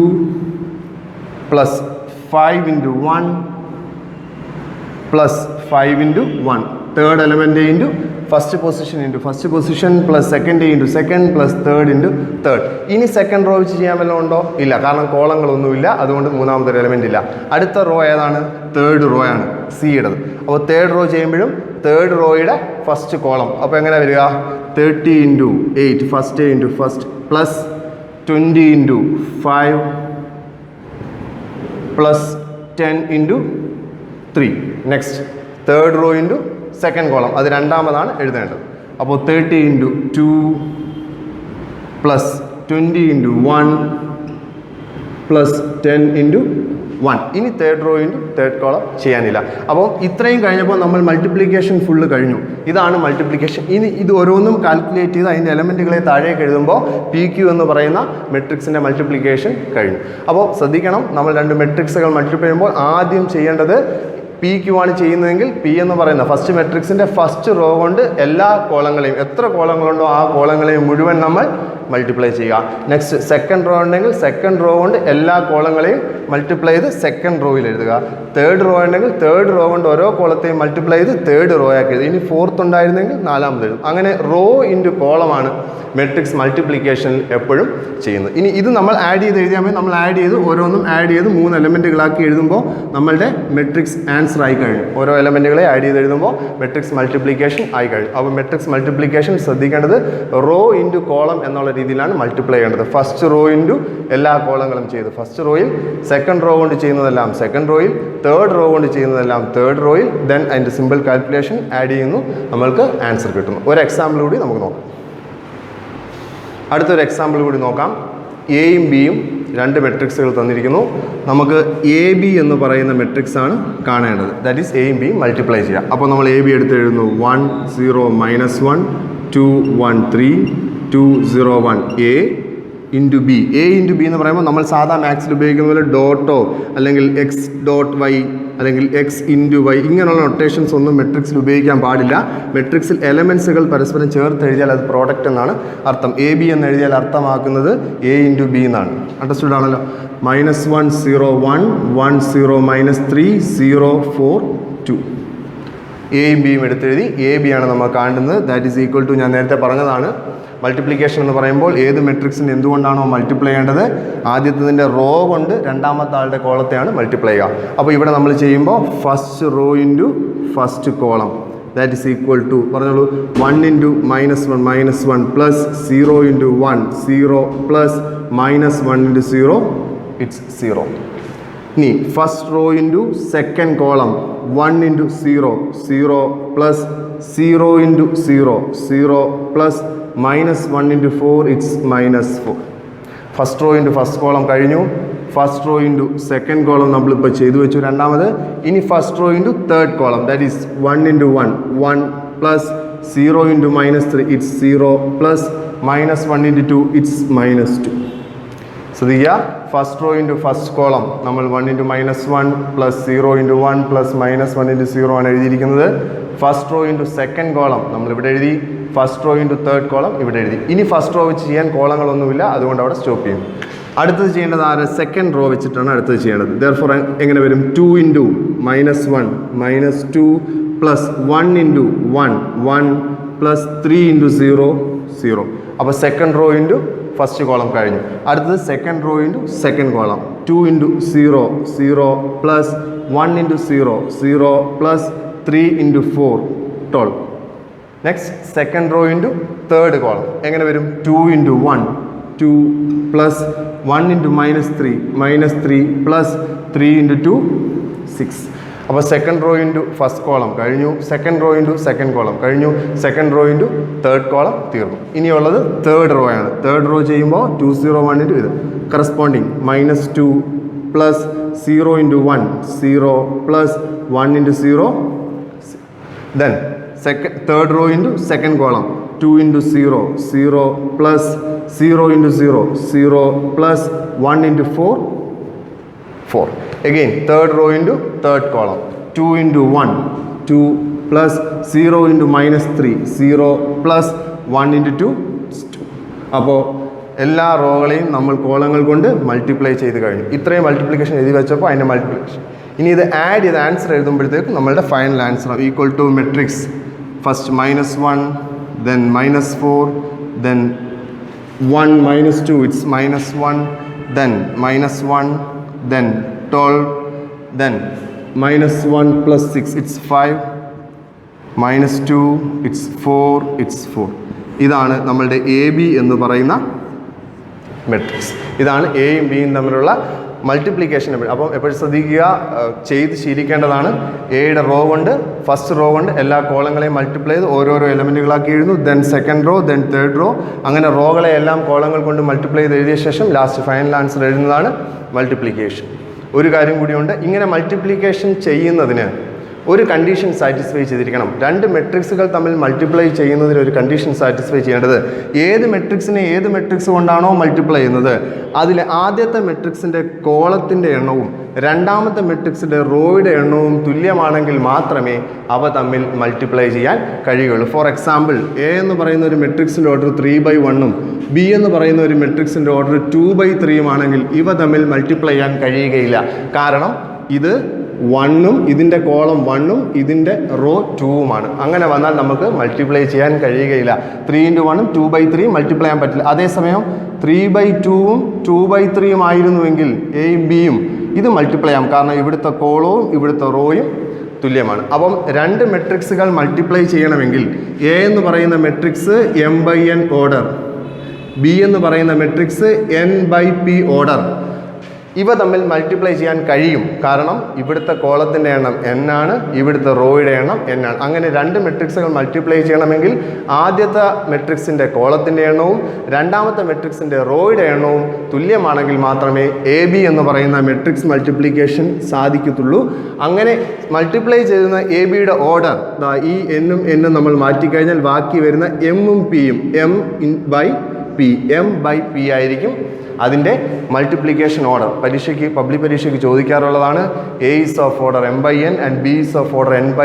plus 5 into 1 plus 5 into 1. Third element into first position plus second into second plus third into third. ഇനി സെക്കൻഡ് റോ വെച്ച് ചെയ്യാൻ വല്ലതും ഉണ്ടോ? ഇല്ല, കാരണം കോളങ്ങളൊന്നുമില്ല, അതുകൊണ്ട് മൂന്നാമതൊരു എലമെൻ്റ് ഇല്ല. അടുത്ത റോ ഏതാണ്? തേർഡ് റോ ആണ്, സിയുടേത്. അപ്പോൾ തേർഡ് റോ ചെയ്യുമ്പോഴും തേർഡ് റോയുടെ ഫസ്റ്റ് കോളം. അപ്പോൾ എങ്ങനെ വരിക? 30 into 8 first into first plus 20 into 5 plus 10 into 3. Next third row into second column അത് രണ്ടാമതാണ് എഴുതേണ്ടത്. അപ്പോൾ 30 into 2 plus 20 into 1 plus 10 into 1. ഇനി third row into third column ചെയ്യാനില്ല. അപ്പോൾ ഇത്രയും കഴിഞ്ഞപ്പോൾ നമ്മൾ മൾട്ടിപ്ലിക്കേഷൻ ഫുള്ള് കഴിഞ്ഞു. ഇതാണ് മൾട്ടിപ്ലിക്കേഷൻ. ഇനി ഇത് ഓരോന്നും കാൽക്കുലേറ്റ് ചെയ്ത് അതിൻ്റെ എലമെൻറ്റുകളെ താഴേക്ക് എഴുതുമ്പോൾ PQ എന്ന് പറയുന്ന മെട്രിക്സിൻ്റെ മൾട്ടിപ്ലിക്കേഷൻ കഴിഞ്ഞു. അപ്പോൾ ശ്രദ്ധിക്കണം, നമ്മൾ രണ്ട് മെട്രിക്സുകൾ മൾട്ടിപ്ലൈ ചെയ്യുമ്പോൾ ആദ്യം ചെയ്യേണ്ടത് PQ ആണ് ചെയ്യുന്നതെങ്കിൽ P എന്ന് പറയുന്ന ഫസ്റ്റ് മെട്രിക്സിൻ്റെ ഫസ്റ്റ് റോ കൊണ്ട് എല്ലാ കോളങ്ങളെയും, എത്ര കോളങ്ങളുണ്ടോ ആ കോളങ്ങളെയും മുഴുവൻ നമ്മൾ മൾട്ടിപ്ലൈ ചെയ്യുക. നെക്സ്റ്റ് സെക്കൻഡ് റോ ഉണ്ടെങ്കിൽ സെക്കൻഡ് റോ കൊണ്ട് എല്ലാ കോളങ്ങളെയും മൾട്ടിപ്ലൈ ചെയ്ത് സെക്കൻഡ് റോയിൽ എഴുതുക. തേർഡ് റോ ഉണ്ടെങ്കിൽ തേർഡ് റോ കൊണ്ട് ഓരോ കോളത്തെയും മൾട്ടിപ്ലൈ ചെയ്ത് തേർഡ് റോ ആക്കി എഴുതുക. ഇനി ഫോർത്ത് ഉണ്ടായിരുന്നെങ്കിൽ നാലാമത് എഴുതും. അങ്ങനെ റോ ഇൻറ്റു കോളമാണ് മെട്രിക്സ് മൾട്ടിപ്ലിക്കേഷൻ എപ്പോഴും ചെയ്യുന്നത്. ഇനി ഇത് നമ്മൾ ആഡ് ചെയ്ത് എഴുതിയാൽ മതി. നമ്മൾ ആഡ് ചെയ്ത് ഓരോന്നും ആഡ് ചെയ്ത് 3 എലമെൻറ്റുകളാക്കി എഴുതുമ്പോൾ നമ്മളുടെ മെട്രിക്സ് ആൻസർ ആയി കഴിഞ്ഞു. ഓരോ എലമെൻറ്റുകളെ ആഡ് ചെയ്ത് എഴുതുമ്പോൾ മെട്രിക്സ് മൾട്ടിപ്ലിക്കേഷൻ ആയി കഴിഞ്ഞു. അപ്പോൾ മെട്രിക്സ് മൾട്ടിപ്ലിക്കേഷൻ ശ്രദ്ധിക്കേണ്ടത് റോ ഇൻറ്റു കോളം എന്നുള്ള രീതിയിലാണ് മൾട്ടിപ്ലൈ ചെയ്യേണ്ടത്. ഫസ്റ്റ് റോ ഇൻറ്റു എല്ലാ കോളങ്ങളും ചെയ്ത് ഫസ്റ്റ് റോയിൽ, സെക്കൻഡ് റോ കൊണ്ട് ചെയ്യുന്നതെല്ലാം സെക്കൻഡ് റോയിൽ, തേർഡ് റോ കൊണ്ട് ചെയ്യുന്നതെല്ലാം തേർഡ് റോയിൽ, ദെൻ അതിൻ്റെ സിമ്പിൾ കാൽക്കുലേഷൻ ആഡ് ചെയ്യുന്നു, നമ്മൾക്ക് ആൻസർ കിട്ടുന്നു. ഒരു എക്സാമ്പിൾ കൂടി നമുക്ക് നോക്കാം. അടുത്തൊരു എക്സാമ്പിൾ കൂടി നോക്കാം. എയും ബിയും രണ്ട് മെട്രിക്സുകൾ തന്നിരിക്കുന്നു. നമുക്ക് AB എന്ന് പറയുന്ന മെട്രിക്സ് ആണ് കാണേണ്ടത്. ദാറ്റ് ഈസ് എയും ബിയും മൾട്ടിപ്ലൈ ചെയ്യാം. അപ്പോൾ നമ്മൾ AB എടുത്ത് എഴുതുന്നു 1 0 -1 2 1 3 2 0 1 A into B. A into B എന്ന് പറയുമ്പോൾ നമ്മൾ സാധാ മാത്സിൽ ഉപയോഗിക്കുന്ന പോലെ ഡോട്ടോ അല്ലെങ്കിൽ എക്സ് ഡോട്ട് വൈ അല്ലെങ്കിൽ എക്സ് ഇൻറ്റു വൈ ഇങ്ങനെയുള്ള നൊട്ടേഷൻസ് ഒന്നും മെട്രിക്സിൽ ഉപയോഗിക്കാൻ പാടില്ല. മെട്രിക്സിൽ എലമെൻസുകൾ പരസ്പരം ചേർത്ത് എഴുതിയാൽ അത് പ്രോഡക്റ്റ് എന്നാണ് അർത്ഥം. AB എന്ന് എഴുതിയാൽ അർത്ഥമാക്കുന്നത് A ഇൻറ്റു ബി എന്നാണ്. അണ്ടർസ്റ്റുഡ് ആണല്ലോ. -1 0 1 1 0 -3 0 4 2. എയും ബിയും എടുത്തെഴുതി. AB ആണ് നമ്മൾ കാണുന്നത്. ദാറ്റ് ഈസ് ഈക്വൽ ടു, ഞാൻ നേരത്തെ പറഞ്ഞതാണ്, മൾട്ടിപ്ലിക്കേഷൻ എന്ന് പറയുമ്പോൾ ഏത് മെട്രിക്സിന് എന്തുകൊണ്ടാണോ മൾട്ടിപ്ലൈ ചെയ്യേണ്ടത് ആദ്യത്തതിൻ്റെ റോ കൊണ്ട് രണ്ടാമത്തെ ആളുടെ കോളത്തെയാണ് മൾട്ടിപ്ലൈ ചെയ്യുക. അപ്പോൾ ഇവിടെ നമ്മൾ ചെയ്യുമ്പോൾ first row into first column that is equal to പറഞ്ഞോളൂ 1 into -1 plus 0 into 1 0 plus -1 into 0 it's 0. ഇനി first row into second column 1 into 0 0 plus 0 into 0 0 plus -1 into 4 it's -4. First row into first column കഴിഞ്ഞു. First row into second column നമ്മളിപ്പോൾ ചെയ്തു വെച്ചു രണ്ടാമത്. ഇനി first row into third column that is 1 into 1 1 plus 0 into minus 3, it's 0 plus minus 1 into 2, it's minus 2. So the first row into first column, നമ്മൾ 1 into minus 1 plus 0 into 1 plus minus 1 into 0 ആണ് എഴുതിയിരിക്കുന്നത്. First row into second column നമ്മൾ ഇവിടെ എഴുതി, first row into third column ഇവിടെ എഴുതി. ഇനി ഫസ്റ്റ് റോ വെച്ച് ചെയ്യാൻ കോളങ്ങളൊന്നുമില്ല, അതുകൊണ്ട് അവിടെ സ്റ്റോപ്പ് ചെയ്യും. അടുത്തത് ചെയ്യേണ്ടത് സെക്കൻഡ് റോ വെച്ചിട്ടാണ് അടുത്തത് ചെയ്യേണ്ടത്. ദെയർഫോർ എങ്ങനെ വരും? 2 into minus 1 minus 2 plus 1 into 1 1 plus 3 into 0 0. അപ്പോൾ second row into first column കഴിഞ്ഞു. അടുത്തത് second row into second column. 2 into 0 0 plus 1 into 0 0 plus 3 into 4 12. Next second row into third column എങ്ങനെ വരും? 2 into 1 2 plus 1 into minus 3 plus 3 into 2 6. അപ്പോൾ second row into first column കഴിഞ്ഞു, second row into second column കഴിഞ്ഞു, second row into third column തീർന്നു. ഇനിയുള്ളത് തേർഡ് റോ ആണ്. തേർഡ് റോ ചെയ്യുമ്പോൾ 2 0 1 ഇൻറ്റു ഇത് corresponding minus 2 plus 0 into 1 0 plus 1 into 0. Then third row into second column 2 into 0 0 plus 0 into 0 0 plus 1 into 4 4. Again third row into third column 2 into 1 2 plus 0 into minus 3 0 plus 1 into 2 2. അപ്പോൾ എല്ലാ റോകളെയും നമ്മൾ കോളങ്ങൾ കൊണ്ട് മൾട്ടിപ്ലൈ ചെയ്ത് കഴിഞ്ഞു. ഇത്രയും മൾട്ടിപ്ലിക്കേഷൻ എഴുതി വെച്ചപ്പോൾ അതിൻ്റെ മൾട്ടിപ്ലിക്കേഷൻ. ഇനി ഇത് ആഡ് ചെയ്ത് ആൻസർ എഴുതുമ്പോഴത്തേക്കും നമ്മളുടെ final answer equal to matrix first minus 1 then minus 4 then 1 minus 2 it's minus 1 then minus 1 then 12 then minus 1 plus 6 it's 5 minus 2 it's 4 it's 4. ഇതാണ് നമ്മളുടെ എ ബി എന്ന് പറയുന്ന മെട്രിക്സ്. ഇതാണ് എയും ബിയും തമ്മിലുള്ള മൾട്ടിപ്ലിക്കേഷൻ. അപ്പം എപ്പോഴും ശ്രദ്ധിക്കുക, ചെയ്ത് ശീലിക്കേണ്ടതാണ്. എയുടെ റോ കൊണ്ട് ഫസ്റ്റ് റോ കൊണ്ട് എല്ലാ കോളങ്ങളെയും മൾട്ടിപ്ലൈ ചെയ്ത് ഓരോരോ എലമെൻറ്റുകളാക്കി എഴുതുന്നു. Then second row then third row, അങ്ങനെ റോകളെ എല്ലാം കോളങ്ങൾ കൊണ്ട് മൾട്ടിപ്ലൈ ചെയ്ത് എഴുതിയ ശേഷം ലാസ്റ്റ് ഫൈനൽ ആൻസർ എഴുതുന്നതാണ് മൾട്ടിപ്ലിക്കേഷൻ. ഒരു കാര്യം കൂടിയുണ്ട്, ഇങ്ങനെ മൾട്ടിപ്ലിക്കേഷൻ ചെയ്യുന്നതിന് ഒരു കണ്ടീഷൻ സാറ്റിസ്ഫൈ ചെയ്തിരിക്കണം. രണ്ട് മെട്രിക്സുകൾ തമ്മിൽ മൾട്ടിപ്ലൈ ചെയ്യുന്നതിന് ഒരു കണ്ടീഷൻ സാറ്റിസ്ഫൈ ചെയ്യേണ്ടത് ഏത് മെട്രിക്സിനെ ഏത് മെട്രിക്സ് കൊണ്ടാണോ മൾട്ടിപ്ലൈ ചെയ്യുന്നത് അതിലെ ആദ്യത്തെ മെട്രിക്സിൻ്റെ കോളത്തിൻ്റെ എണ്ണവും രണ്ടാമത്തെ മെട്രിക്സിൻ്റെ റോയുടെ എണ്ണവും തുല്യമാണെങ്കിൽ മാത്രമേ അവ തമ്മിൽ മൾട്ടിപ്ലൈ ചെയ്യാൻ കഴിയുകയുള്ളൂ. ഫോർ എക്സാമ്പിൾ, എ എന്ന് പറയുന്ന ഒരു മെട്രിക്സിൻ്റെ ഓർഡർ 3/1 ബി എന്ന് പറയുന്ന ഒരു മെട്രിക്സിൻ്റെ ഓർഡർ 2/3 ആണെങ്കിൽ ഇവ തമ്മിൽ മൾട്ടിപ്ലൈ ചെയ്യാൻ കഴിയുകയില്ല. കാരണം ഇത് 1ഉം ഇതിൻ്റെ കോളം 1ഉം ഇതിൻ്റെ റോ 2ഉമാണ്. അങ്ങനെ വന്നാൽ നമുക്ക് മൾട്ടിപ്ലൈ ചെയ്യാൻ കഴിയുകയില്ല. 3 into 1ഉം 2/3 മൾട്ടിപ്ലൈ ചെയ്യാൻ പറ്റില്ല. അതേസമയം 3/2ഉം 2/3 ആയിരുന്നുവെങ്കിൽ എയും ബിയും ഇത് മൾട്ടിപ്ലൈ ചെയ്യാം. കാരണം ഇവിടുത്തെ കോളവും ഇവിടുത്തെ റോയും തുല്യമാണ്. അപ്പം രണ്ട് മെട്രിക്സുകൾ മൾട്ടിപ്ലൈ ചെയ്യണമെങ്കിൽ എ എന്ന് പറയുന്ന മെട്രിക്സ് m/n ഓർഡർ, ബി എന്ന് പറയുന്ന മെട്രിക്സ് n/p ഓർഡർ, ഇവ തമ്മിൽ മൾട്ടിപ്ലൈ ചെയ്യാൻ കഴിയും. കാരണം ഇവിടുത്തെ കോളത്തിൻ്റെ എണ്ണം n ആണ്, ഇവിടുത്തെ റോയുടെ എണ്ണം n ആണ്. അങ്ങനെ രണ്ട് മെട്രിക്സുകൾ മൾട്ടിപ്ലൈ ചെയ്യണമെങ്കിൽ ആദ്യത്തെ മെട്രിക്സിൻ്റെ കോളത്തിൻ്റെ എണ്ണവും രണ്ടാമത്തെ മെട്രിക്സിൻ്റെ റോയുടെ എണ്ണവും തുല്യമാണെങ്കിൽ മാത്രമേ എ ബി എന്ന് പറയുന്ന മെട്രിക്സ് മൾട്ടിപ്ലിക്കേഷൻ സാധിക്കത്തുള്ളൂ. അങ്ങനെ മൾട്ടിപ്ലൈ ചെയ്യുന്ന എ ബിയുടെ ഓർഡർ ഈ എന്നും എന്നും നമ്മൾ മാറ്റിക്കഴിഞ്ഞാൽ ബാക്കി വരുന്ന എമ്മും പിയും m/p ആയിരിക്കും അതിൻ്റെ മൾട്ടിപ്ലിക്കേഷൻ ഓർഡർ. പബ്ലിക് പരീക്ഷയ്ക്ക് ചോദിക്കാറുള്ളതാണ്. A is of order m/n and B is of order n/p.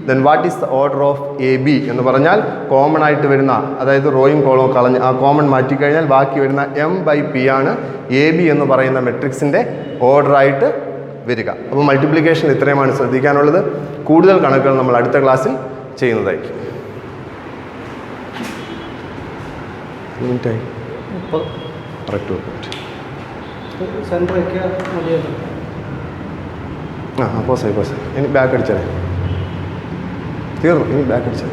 Then what is the order of A B എന്ന് പറഞ്ഞാൽ കോമൺ ആയിട്ട് വരുന്ന, അതായത് റോയും കോളവും കളഞ്ഞ് ആ കോമൺ മാറ്റിക്കഴിഞ്ഞാൽ ബാക്കി വരുന്ന m/p ആണ് എ ബി എന്ന് പറയുന്ന മെട്രിക്സിൻ്റെ ഓർഡറായിട്ട് വരിക. അപ്പോൾ മൾട്ടിപ്ലിക്കേഷൻ ഇത്രയുമാണ് ശ്രദ്ധിക്കാനുള്ളത്. കൂടുതൽ കണക്കുകൾ നമ്മൾ അടുത്ത ക്ലാസ്സിൽ ചെയ്യുന്നതായിരിക്കും. അപ്പോൾ ഇനി ബാക്ക് അടിച്ചാലേ തീർന്നു. ഇനി ബാക്ക് അടിച്ചാൽ